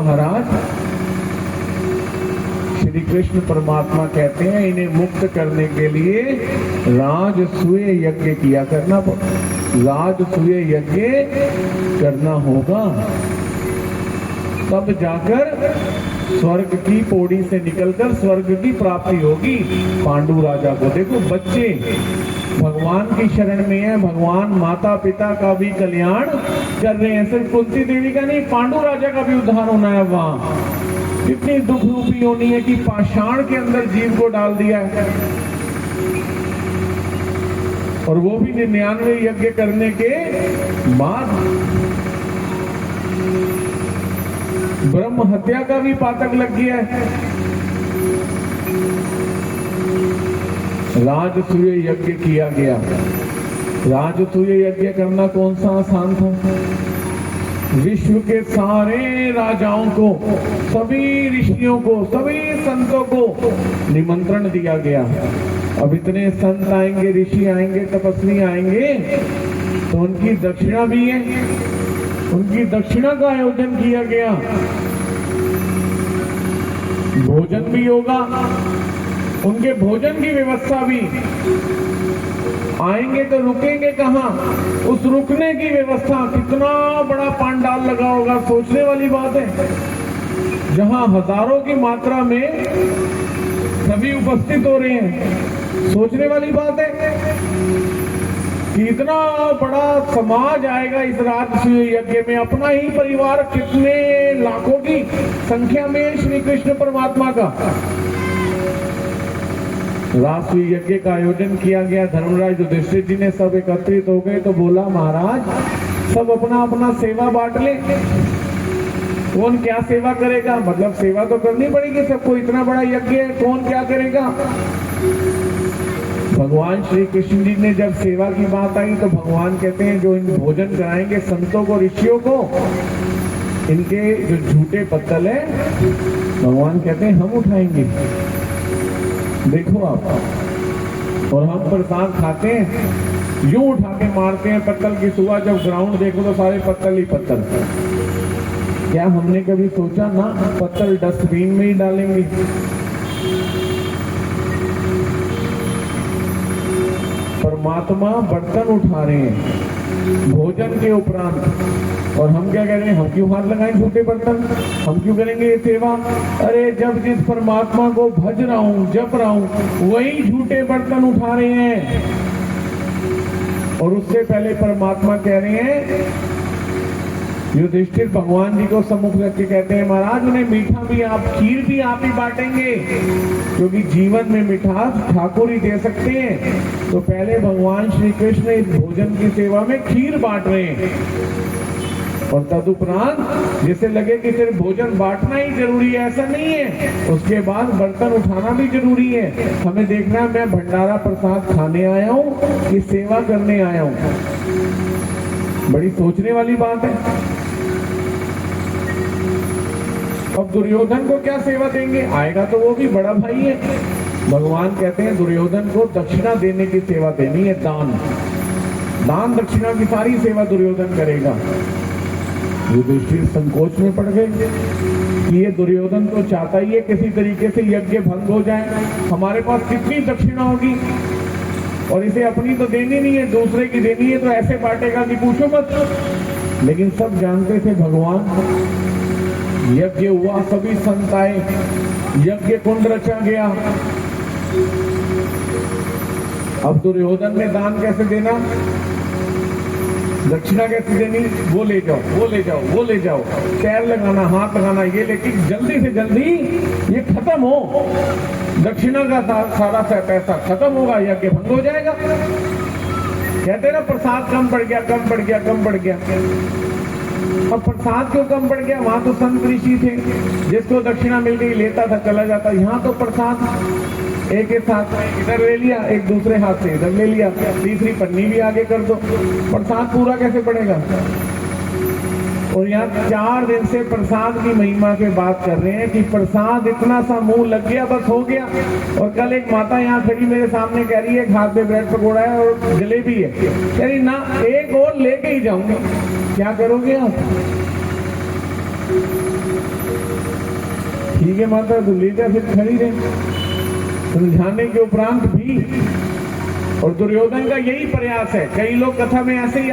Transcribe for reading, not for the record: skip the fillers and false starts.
महाराज श्री कृष्ण परमात्मा कहते हैं इन्हें मुक्त करने के लिए राजसूय यज्ञ किया करना, राजसूय यज्ञ करना होगा, तब जाकर स्वर्ग की पौड़ी से निकलकर स्वर्ग की प्राप्ति होगी। पांडु राजा को देखो, बच्चे भगवान की शरण में है, भगवान माता पिता का भी कल्याण कर रहे हैं। सिर्फ कुंती देवी का नहीं, पांडु राजा का भी उद्धार होना है। वहां कितनी दुख रूपी होनी है कि पाषाण के अंदर जीव को डाल दिया है, और वो भी 99 यज्ञ करने के बाद। ब्रह्म हत्या का भी पातक लग गया है। राजसूय यज्ञ किया गया। राजसूय यज्ञ करना कौन सा आसान था? विश्व के सारे राजाओं को, सभी ऋषियों को, सभी संतों को निमंत्रण दिया गया। अब इतने संत आएंगे, ऋषि आएंगे, तपस्वी आएंगे, तो उनकी दक्षिणा भी है, उनकी दक्षिणा का आयोजन किया गया। भोजन भी होगा, उनके भोजन की व्यवस्था भी। आएंगे तो रुकेंगे कहाँ? उस रुकने की व्यवस्था, कितना बड़ा पांडाल लगा होगा, सोचने वाली बात है। जहां हजारों की मात्रा में सभी उपस्थित हो रहे हैं, सोचने वाली बात है कि इतना बड़ा समाज आएगा इस राजसूय यज्ञ में। अपना ही परिवार कितने लाखों की संख्या में श्री कृष्ण परमात्मा का राजसूय यज्ञ का आयोजन किया गया। धर्मराज युधिष्ठिर जी ने सब एकत्रित हो गए तो बोला, महाराज सब अपना अपना सेवा बांट ले। कौन क्या सेवा करेगा? मतलब सेवा तो करनी पड़ेगी सबको, इतना बड़ा यज्ञ है, कौन क्या करेगा? भगवान श्री कृष्ण जी ने जब सेवा की बात आई तो भगवान कहते हैं जो इन भोजन कराएंगे संतों को, ऋषियों को, इनके जो झूठे पत्तल है भगवान कहते हैं हम उठाएंगे। देखो आप, और हम प्रसाद खाते हैं, यूं उठा के मारते हैं पत्तल की। सुबह जब ग्राउंड देखो तो सारे पत्तल ही पत्तल। क्या हमने कभी सोचा ना पत्तल डस्टबिन में ही डालेंगे? परमात्मा बर्तन उठा रहे हैं भोजन के उपरांत, और हम क्या कह रहे हैं? हम क्यों हाथ लगाएं झूठे बर्तन? हम क्यों करेंगे ये सेवा? अरे जब जिस परमात्मा को भज रहा हूं, जप रहा हूं, वही झूठे बर्तन उठा रहे हैं। और उससे पहले परमात्मा कह रहे हैं, युधिष्ठिर भगवान जी को सम्मुख रख के कहते हैं, महाराज उन्हें मीठा भी आप, खीर भी आप ही बांटेंगे, क्योंकि जीवन में मिठास ठाकुर ही दे सकते हैं। तो पहले भगवान श्री कृष्ण इस भोजन की सेवा में खीर बांट रहे हैं, और तदुपरांत जैसे लगे कि सिर्फ भोजन बांटना ही जरूरी है, ऐसा नहीं है, उसके बाद बर्तन उठाना भी जरूरी है। हमें देखना है मैं भंडारा प्रसाद खाने आया हूँ कि सेवा करने आया हूँ। बड़ी सोचने वाली बात है। अब दुर्योधन को क्या सेवा देंगे? आएगा तो वो भी बड़ा भाई है। भगवान कहते हैं दुर्योधन को दक्षिणा देने की सेवा देनी है, दान, दान दक्षिणा की सारी सेवा दुर्योधन करेगा। युधिष्ठिर संकोच में पड़ गए कि ये दुर्योधन तो चाहता ही है किसी तरीके से यज्ञ भंग हो जाए, हमारे पास कितनी दक्षिणा होगी, और इसे अपनी तो देनी नहीं है, दूसरे की देनी है, तो ऐसे बांटेगा कि पूछो मत। लेकिन सब जानते थे भगवान। यज्ञ हुआ, सभी संत आए, यज्ञ कुंड रचा गया। अब दुर्योधन ने दान कैसे देना, दक्षिणा कैसे देनी? वो ले जाओ, वो ले जाओ, वो ले जाओ, पैर लगाना, हाथ लगाना, ये लेकिन जल्दी से जल्दी ये खत्म हो, दक्षिणा का सारा पैसा खत्म होगा, यज्ञ भंग हो जाएगा। कहते ना प्रसाद कम पड़ गया, कम पड़ गया, कम पड़ गया। अब प्रसाद क्यों कम पड़ गया? वहां तो संत ऋषि थे, जिसको दक्षिणा मिल गई लेता था, चला जाता। यहाँ तो प्रसाद एक एक हाथ से इधर ले लिया, एक दूसरे हाथ से इधर ले लिया, तीसरी पन्नी भी आगे कर दो, प्रसाद पूरा कैसे पड़ेगा? और यहाँ 4 दिन से प्रसाद की महिमा के बात कर रहे हैं कि प्रसाद इतना सा मुंह लग गया, बस हो गया। और कल एक माता यहाँ खड़ी मेरे सामने कह रही है हाथ में ब्रेड पकौड़ा है और जलेबी है, कह रही ना एक और लेके ही जाऊंगा। क्या करोगे आप? ठीक है माता, तो ले जा, फिर खड़ी रहे। समझाने के उपरांत भी, और दुर्योधन का यही प्रयास है। कई लोग कथा में ऐसे ही